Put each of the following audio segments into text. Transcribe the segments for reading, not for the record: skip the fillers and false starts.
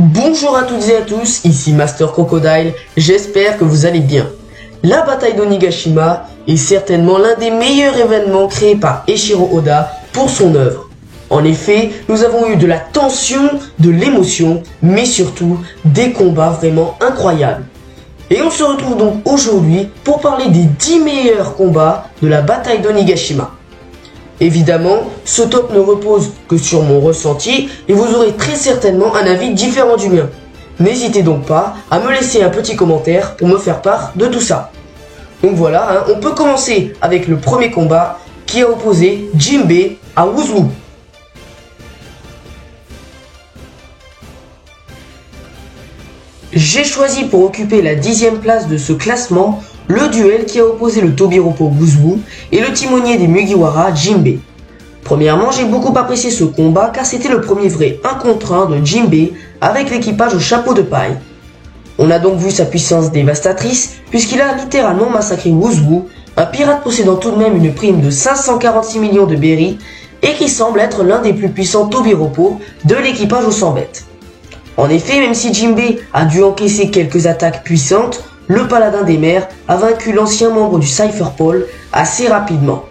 Bonjour à toutes et à tous, ici Master Crocodile, j'espère que vous allez bien. La bataille d'Onigashima est certainement l'un des meilleurs événements créés par Eiichiro Oda pour son œuvre. En effet, nous avons eu de la tension, de l'émotion, mais surtout des combats vraiment incroyables. Et on se retrouve donc aujourd'hui pour parler des 10 meilleurs combats de la bataille d'Onigashima. Évidemment, ce top ne repose que sur mon ressenti et vous aurez très certainement un avis différent du mien. N'hésitez donc pas à me laisser un petit commentaire pour me faire part de tout ça. Donc voilà, on peut commencer avec le premier combat qui a opposé Jinbei à Wuzwu. J'ai choisi pour occuper la 10e place de ce classement le duel qui a opposé le Tobiroppo Wuzwu et le timonier des Mugiwara Jinbei. Premièrement, j'ai beaucoup apprécié ce combat car c'était le premier vrai 1 contre 1 de Jinbei avec l'équipage au chapeau de paille. On a donc vu sa puissance dévastatrice puisqu'il a littéralement massacré Wuzwu, un pirate possédant tout de même une prime de 546 millions de berry et qui semble être l'un des plus puissants Tobiroppo de l'équipage au 100 bêtes. En effet, même si Jinbei a dû encaisser quelques attaques puissantes, le paladin des mers a vaincu l'ancien membre du Cypher Pole assez rapidement.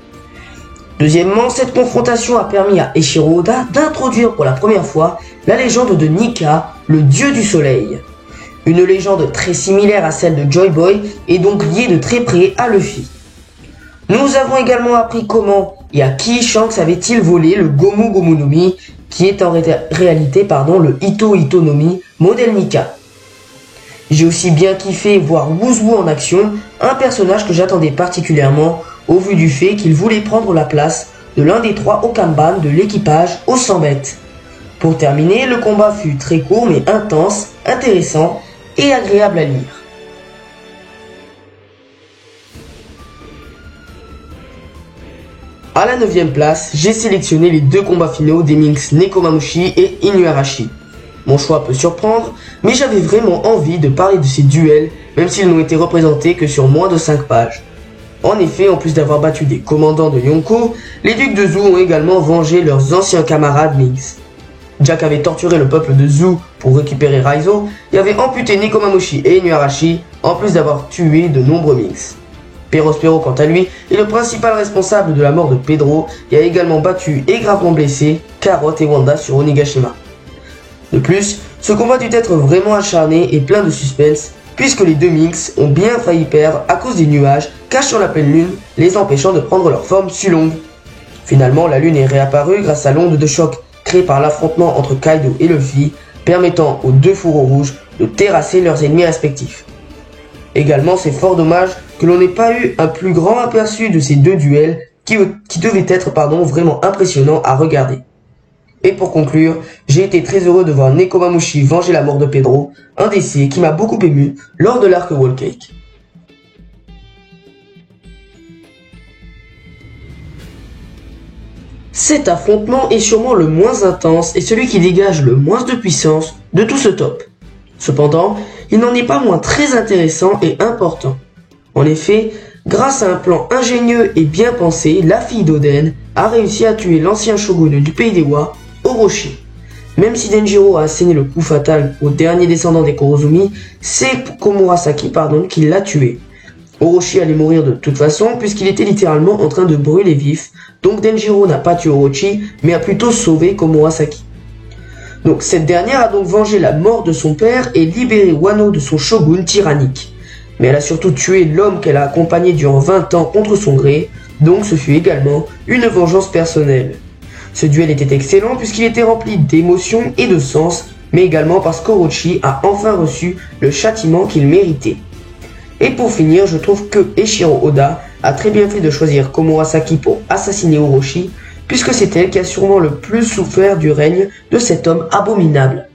Deuxièmement, cette confrontation a permis à Eiichiro Oda d'introduire pour la première fois la légende de Nika, le dieu du soleil. Une légende très similaire à celle de Joy Boy et donc liée de très près à Luffy. Nous avons également appris comment et à qui Shanks avait-il volé le Gomu Gomu no Mi, qui est en réalité le Ito Ito no Mi modèle Nika. J'ai aussi bien kiffé voir Wuzwu en action, un personnage que j'attendais particulièrement au vu du fait qu'il voulait prendre la place de l'un des 3 Okanban de l'équipage au 100 bêtes. Pour terminer, le combat fut très court mais intense, intéressant et agréable à lire. À la 9e place, j'ai sélectionné les 2 combats finaux des Minx Nekomamushi et Inuarashi. Mon choix peut surprendre, mais j'avais vraiment envie de parler de ces duels, même s'ils n'ont été représentés que sur moins de 5 pages. En effet, en plus d'avoir battu des commandants de Yonko, les ducs de Zou ont également vengé leurs anciens camarades Minx. Jack avait torturé le peuple de Zou pour récupérer Raizo et avait amputé Nekomamushi et Inuarashi, en plus d'avoir tué de nombreux Minx. Perospero, quant à lui, est le principal responsable de la mort de Pedro et a également battu et gravement blessé Carrot et Wanda sur Onigashima. De plus, ce combat dut être vraiment acharné et plein de suspense, puisque les 2 Minx ont bien failli perdre à cause des nuages cachant la pleine lune, les empêchant de prendre leur forme Sulong. Finalement, la lune est réapparue grâce à l'onde de choc créée par l'affrontement entre Kaido et Luffy, permettant aux 2 fourreaux rouges de terrasser leurs ennemis respectifs. Également, c'est fort dommage que l'on n'ait pas eu un plus grand aperçu de ces 2 duels qui devaient être vraiment impressionnants à regarder. Et pour conclure, j'ai été très heureux de voir Nekomamushi venger la mort de Pedro, un décès qui m'a beaucoup ému lors de l'arc Whole Cake. Cet affrontement est sûrement le moins intense et celui qui dégage le moins de puissance de tout ce top. Cependant, il n'en est pas moins très intéressant et important. En effet, grâce à un plan ingénieux et bien pensé, la fille d'Oden a réussi à tuer l'ancien shogun du pays des Wa, Orochi. Même si Denjiro a asséné le coup fatal au dernier descendant des Kurozumi, c'est Komurasaki qui l'a tué. Orochi allait mourir de toute façon puisqu'il était littéralement en train de brûler vif, donc Denjiro n'a pas tué Orochi mais a plutôt sauvé Komurasaki. Donc cette dernière a donc vengé la mort de son père et libéré Wano de son shogun tyrannique. Mais elle a surtout tué l'homme qu'elle a accompagné durant 20 ans contre son gré, donc ce fut également une vengeance personnelle. Ce duel était excellent puisqu'il était rempli d'émotions et de sens, mais également parce qu'Orochi a enfin reçu le châtiment qu'il méritait. Et pour finir, je trouve que Eiichiro Oda a très bien fait de choisir Komurasaki pour assassiner Orochi, puisque c'est elle qui a sûrement le plus souffert du règne de cet homme abominable.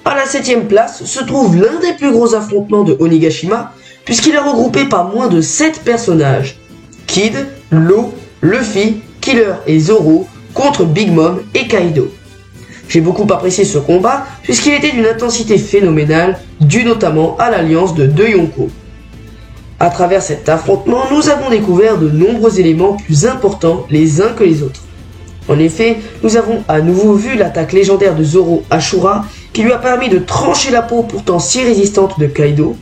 À la 7e place se trouve l'un des plus gros affrontements de Onigashima, puisqu'il a regroupé pas moins de 7 personnages. Kid, Law, Luffy, Killer et Zoro contre Big Mom et Kaido. J'ai beaucoup apprécié ce combat puisqu'il était d'une intensité phénoménale, due notamment à l'alliance de 2 Yonko. À travers cet affrontement, nous avons découvert de nombreux éléments plus importants les uns que les autres. En effet, nous avons à nouveau vu l'attaque légendaire de Zoro Ashura qui lui a permis de trancher la peau pourtant si résistante de Kaido.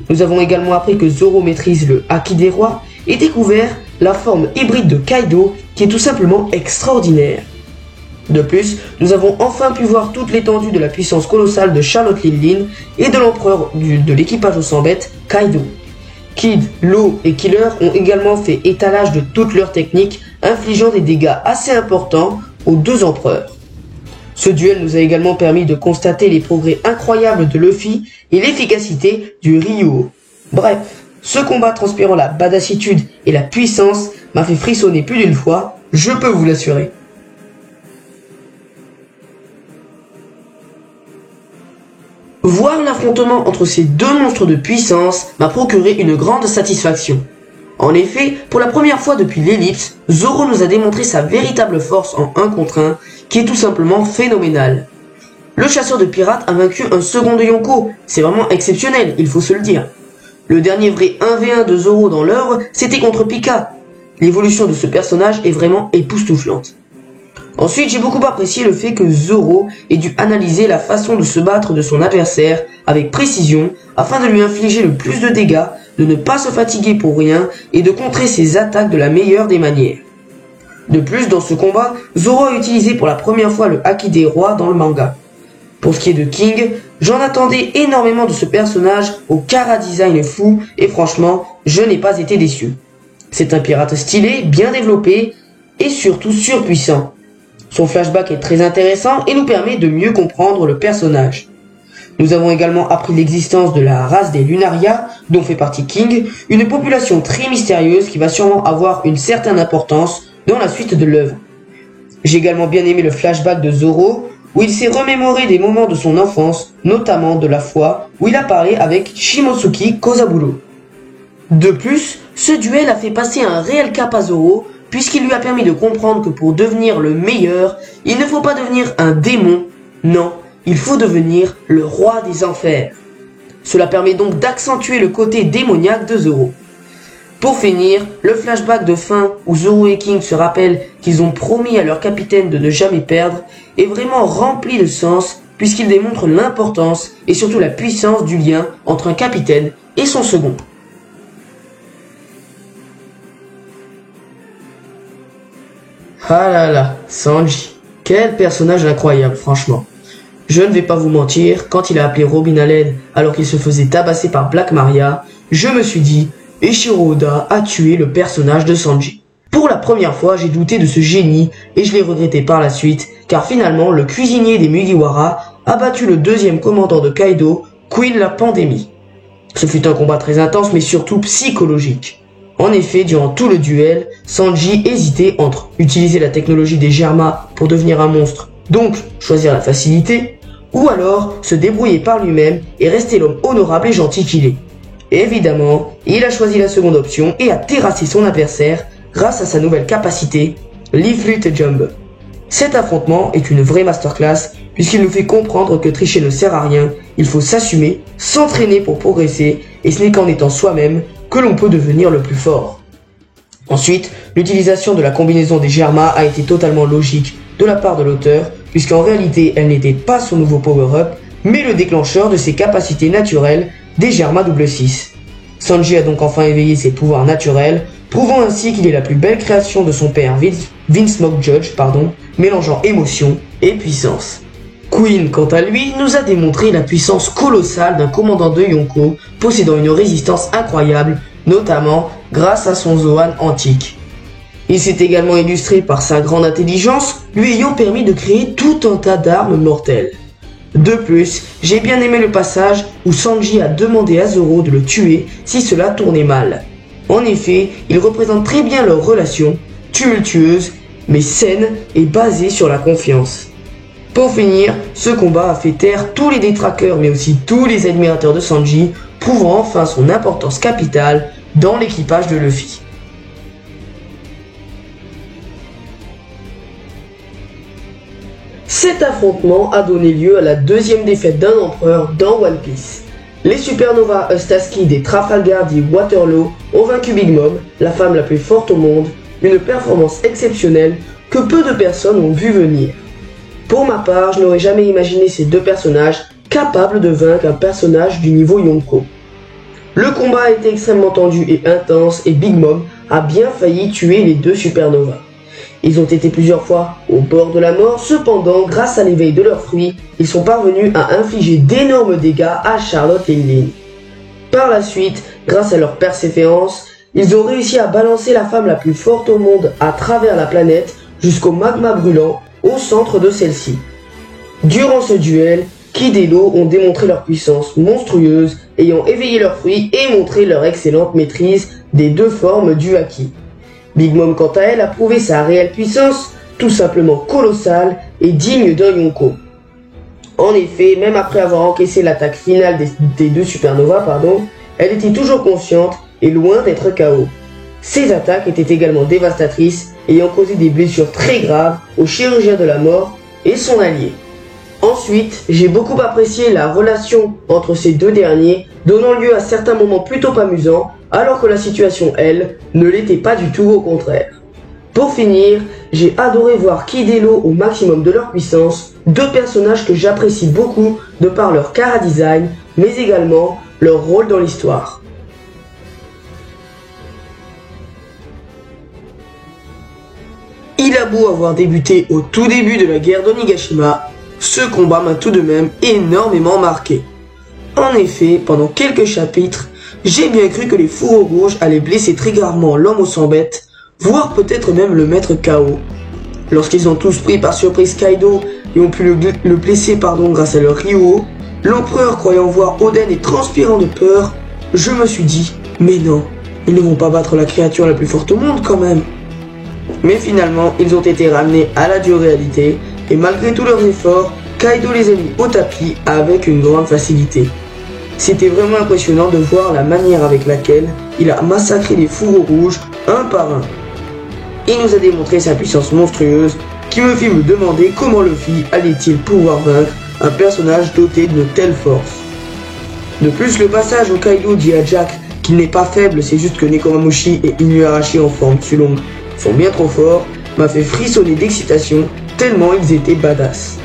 Nous avons également appris que Zoro maîtrise le Haki des rois et découvert la forme hybride de Kaido qui est tout simplement extraordinaire. De plus, nous avons enfin pu voir toute l'étendue de la puissance colossale de Charlotte Lin et de l'empereur de l'équipage aux 100 bêtes, Kaido. Kid, Law et Killer ont également fait étalage de toutes leurs techniques, infligeant des dégâts assez importants aux deux empereurs. Ce duel nous a également permis de constater les progrès incroyables de Luffy et l'efficacité du Ryuo. Bref, ce combat transpirant la badassitude et la puissance m'a fait frissonner plus d'une fois, je peux vous l'assurer. Voir l'affrontement entre ces deux monstres de puissance m'a procuré une grande satisfaction. En effet, pour la première fois depuis l'Ellipse, Zoro nous a démontré sa véritable force en 1 contre 1, qui est tout simplement phénoménale. Le chasseur de pirates a vaincu un second de Yonko, c'est vraiment exceptionnel, il faut se le dire. Le dernier vrai 1v1 de Zoro dans l'œuvre, c'était contre Pika. L'évolution de ce personnage est vraiment époustouflante. Ensuite, j'ai beaucoup apprécié le fait que Zoro ait dû analyser la façon de se battre de son adversaire avec précision afin de lui infliger le plus de dégâts, de ne pas se fatiguer pour rien et de contrer ses attaques de la meilleure des manières. De plus, dans ce combat, Zoro a utilisé pour la première fois le Haki des rois dans le manga. Pour ce qui est de King, j'en attendais énormément de ce personnage au chara-design fou et franchement, je n'ai pas été déçu. C'est un pirate stylé, bien développé et surtout surpuissant. Son flashback est très intéressant et nous permet de mieux comprendre le personnage. Nous avons également appris l'existence de la race des Lunaria, dont fait partie King, une population très mystérieuse qui va sûrement avoir une certaine importance dans la suite de l'œuvre. J'ai également bien aimé le flashback de Zoro, où il s'est remémoré des moments de son enfance, notamment de la fois où il a parlé avec Shimosuke Kozaburo. De plus, ce duel a fait passer un réel cap à Zoro, puisqu'il lui a permis de comprendre que pour devenir le meilleur, il ne faut pas devenir un démon, non, il faut devenir le roi des enfers. Cela permet donc d'accentuer le côté démoniaque de Zoro. Pour finir, le flashback de fin où Zoro et King se rappellent qu'ils ont promis à leur capitaine de ne jamais perdre est vraiment rempli de sens puisqu'il démontre l'importance et surtout la puissance du lien entre un capitaine et son second. Ah là là, Sanji, quel personnage incroyable franchement. Je ne vais pas vous mentir, quand il a appelé Robin à l'aide alors qu'il se faisait tabasser par Black Maria, je me suis dit, Eiichiro Oda a tué le personnage de Sanji. Pour la première fois, j'ai douté de ce génie et je l'ai regretté par la suite, car finalement, le cuisinier des Mugiwara a battu le deuxième commandant de Kaido, Queen la Pandémie. Ce fut un combat très intense mais surtout psychologique. En effet, durant tout le duel, Sanji hésitait entre utiliser la technologie des Germa pour devenir un monstre, donc choisir la facilité, ou alors se débrouiller par lui-même et rester l'homme honorable et gentil qu'il est. Évidemment, il a choisi la seconde option et a terrassé son adversaire grâce à sa nouvelle capacité, Leaflet Jump. Cet affrontement est une vraie masterclass puisqu'il nous fait comprendre que tricher ne sert à rien, il faut s'assumer, s'entraîner pour progresser et ce n'est qu'en étant soi-même que l'on peut devenir le plus fort. Ensuite, l'utilisation de la combinaison des Germa a été totalement logique de la part de l'auteur puisqu'en réalité elle n'était pas son nouveau power-up mais le déclencheur de ses capacités naturelles des Germa 6. Sanji a donc enfin éveillé ses pouvoirs naturels, prouvant ainsi qu'il est la plus belle création de son père Vince Judge, mélangeant émotion et puissance. Queen, quant à lui, nous a démontré la puissance colossale d'un commandant de Yonko, possédant une résistance incroyable, notamment grâce à son Zoan antique. Il s'est également illustré par sa grande intelligence, lui ayant permis de créer tout un tas d'armes mortelles. De plus, j'ai bien aimé le passage où Sanji a demandé à Zoro de le tuer si cela tournait mal. En effet, il représente très bien leur relation, tumultueuse, mais saine et basée sur la confiance. Pour finir, ce combat a fait taire tous les détraqueurs mais aussi tous les admirateurs de Sanji, prouvant enfin son importance capitale dans l'équipage de Luffy. Cet affrontement a donné lieu à la deuxième défaite d'un empereur dans One Piece. Les supernovas Eustace des Trafalgar et Waterloo ont vaincu Big Mom, la femme la plus forte au monde, une performance exceptionnelle que peu de personnes ont vu venir. Pour ma part, je n'aurais jamais imaginé ces deux personnages capables de vaincre un personnage du niveau Yonko. Le combat a été extrêmement tendu et intense et Big Mom a bien failli tuer les deux supernovas. Ils ont été plusieurs fois au bord de la mort, cependant, grâce à l'éveil de leurs fruits, ils sont parvenus à infliger d'énormes dégâts à Charlotte et Lynn. Par la suite, grâce à leur persévérance, ils ont réussi à balancer la femme la plus forte au monde à travers la planète jusqu'au magma brûlant au centre de celle-ci. Durant ce duel, Kid et Law ont démontré leur puissance monstrueuse, ayant éveillé leurs fruits et montré leur excellente maîtrise des deux formes du Haki. Big Mom quant à elle a prouvé sa réelle puissance, tout simplement colossale et digne d'un Yonko. En effet, même après avoir encaissé l'attaque finale des deux supernovas, elle était toujours consciente et loin d'être KO. Ces attaques étaient également dévastatrices, ayant causé des blessures très graves au chirurgien de la mort et son allié. Ensuite, j'ai beaucoup apprécié la relation entre ces deux derniers, donnant lieu à certains moments plutôt amusants, alors que la situation, elle, ne l'était pas du tout, au contraire. Pour finir, j'ai adoré voir Kid et Law au maximum de leur puissance, deux personnages que j'apprécie beaucoup de par leur chara-design, mais également leur rôle dans l'histoire. Il a beau avoir débuté au tout début de la guerre d'Onigashima, ce combat m'a tout de même énormément marqué. En effet, pendant quelques chapitres, j'ai bien cru que les fourreaux rouges allaient blesser très gravement l'homme aux 100 bêtes, voire peut-être même le mettre KO. Lorsqu'ils ont tous pris par surprise Kaido et ont pu le blesser grâce à leur Ryuo, l'empereur croyant voir Oden et transpirant de peur, je me suis dit, mais non, ils ne vont pas battre la créature la plus forte au monde quand même. Mais finalement, ils ont été ramenés à la dure réalité, et malgré tous leurs efforts, Kaido les a mis au tapis avec une grande facilité. C'était vraiment impressionnant de voir la manière avec laquelle il a massacré les fourreaux rouges un par un. Il nous a démontré sa puissance monstrueuse, qui me fit me demander comment Luffy allait-il pouvoir vaincre un personnage doté de telle force. De plus, le passage où Kaido dit à Jack qu'il n'est pas faible, c'est juste que Nekomamushi et Inuarashi en forme Sulong sont bien trop forts, m'a fait frissonner d'excitation tellement ils étaient badass.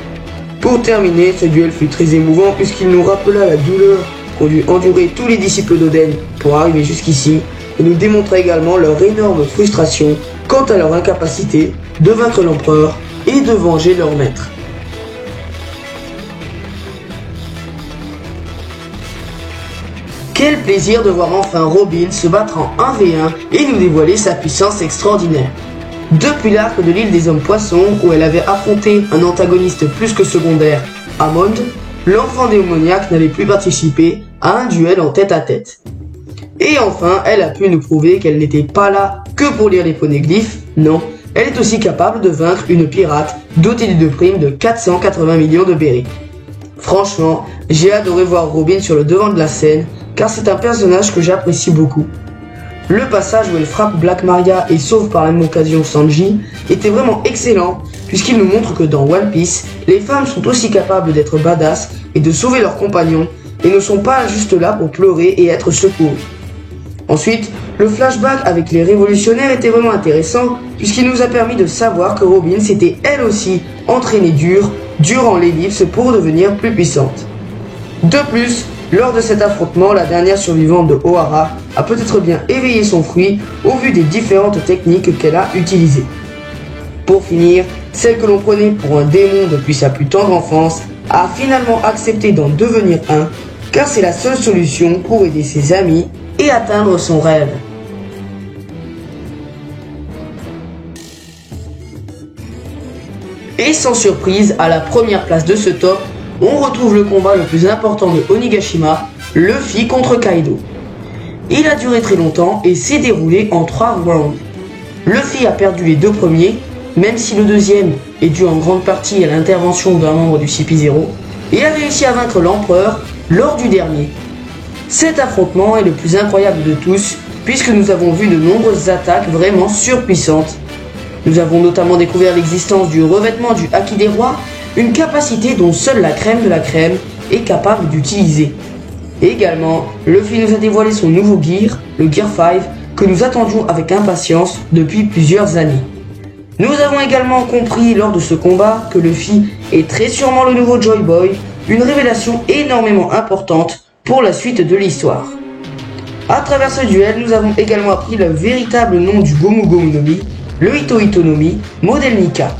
Pour terminer, ce duel fut très émouvant puisqu'il nous rappela la douleur qu'ont dû endurer tous les disciples d'Oden pour arriver jusqu'ici et nous démontra également leur énorme frustration quant à leur incapacité de vaincre l'empereur et de venger leur maître. Quel plaisir de voir enfin Robin se battre en 1v1 et nous dévoiler sa puissance extraordinaire. Depuis l'arc de l'île des hommes poissons où elle avait affronté un antagoniste plus que secondaire, Amond, l'enfant démoniaque n'avait plus participé à un duel en tête-à-tête. Et enfin, elle a pu nous prouver qu'elle n'était pas là que pour lire les poneglyphes, non, elle est aussi capable de vaincre une pirate dotée d'une prime de 480 millions de berries. Franchement, j'ai adoré voir Robin sur le devant de la scène, car c'est un personnage que j'apprécie beaucoup. Le passage où elle frappe Black Maria et sauve par la même occasion Sanji était vraiment excellent, puisqu'il nous montre que dans One Piece, les femmes sont aussi capables d'être badass et de sauver leurs compagnons, et ne sont pas juste là pour pleurer et être secourus. Ensuite, le flashback avec les révolutionnaires était vraiment intéressant, puisqu'il nous a permis de savoir que Robin s'était elle aussi entraînée dur durant l'ellipse pour devenir plus puissante. De plus, lors de cet affrontement, la dernière survivante de Ohara a peut-être bien éveillé son fruit au vu des différentes techniques qu'elle a utilisées. Pour finir, celle que l'on prenait pour un démon depuis sa plus tendre enfance a finalement accepté d'en devenir un, car c'est la seule solution pour aider ses amis et atteindre son rêve. Et sans surprise, à la première place de ce top, on retrouve le combat le plus important de Onigashima, Luffy contre Kaido. Il a duré très longtemps et s'est déroulé en 3 rounds. Luffy a perdu les 2 premiers, même si le deuxième est dû en grande partie à l'intervention d'un membre du CP0, et a réussi à vaincre l'empereur lors du dernier. Cet affrontement est le plus incroyable de tous, puisque nous avons vu de nombreuses attaques vraiment surpuissantes. Nous avons notamment découvert l'existence du revêtement du Haki des rois, une capacité dont seule la crème de la crème est capable d'utiliser. Également, Luffy nous a dévoilé son nouveau gear, le Gear 5, que nous attendions avec impatience depuis plusieurs années. Nous avons également compris lors de ce combat que Luffy est très sûrement le nouveau Joy Boy, une révélation énormément importante pour la suite de l'histoire. À travers ce duel, nous avons également appris le véritable nom du Gomu Gomu no Mi, le Hito Hito no Mi, modèle Nika.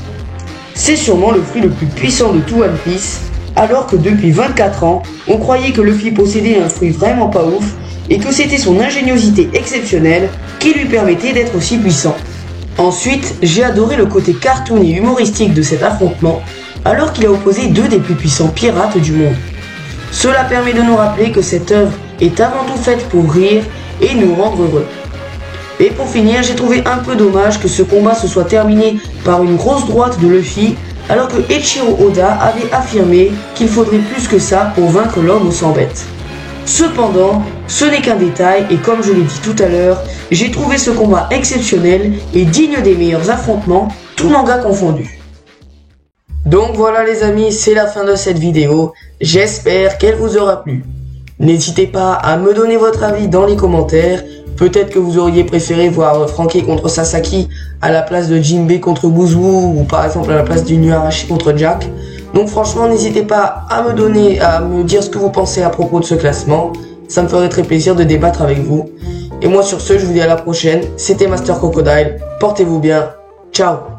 C'est sûrement le fruit le plus puissant de tout One Piece, alors que depuis 24 ans, on croyait que Luffy possédait un fruit vraiment pas ouf et que c'était son ingéniosité exceptionnelle qui lui permettait d'être aussi puissant. Ensuite, j'ai adoré le côté cartoon et humoristique de cet affrontement, alors qu'il a opposé deux des plus puissants pirates du monde. Cela permet de nous rappeler que cette œuvre est avant tout faite pour rire et nous rendre heureux. Et pour finir, j'ai trouvé un peu dommage que ce combat se soit terminé par une grosse droite de Luffy, alors que Eiichiro Oda avait affirmé qu'il faudrait plus que ça pour vaincre l'homme aux 100 bêtes. Cependant, ce n'est qu'un détail et comme je l'ai dit tout à l'heure, j'ai trouvé ce combat exceptionnel et digne des meilleurs affrontements, tout manga confondu. Donc voilà les amis, c'est la fin de cette vidéo, j'espère qu'elle vous aura plu. N'hésitez pas à me donner votre avis dans les commentaires, peut-être que vous auriez préféré voir Franky contre Sasaki à la place de Jinbei contre Buzwu ou par exemple à la place du Nuarashi contre Jack. Donc franchement n'hésitez pas à me dire ce que vous pensez à propos de ce classement, ça me ferait très plaisir de débattre avec vous. Et moi sur ce je vous dis à la prochaine, c'était Master Crocodile, portez-vous bien, ciao.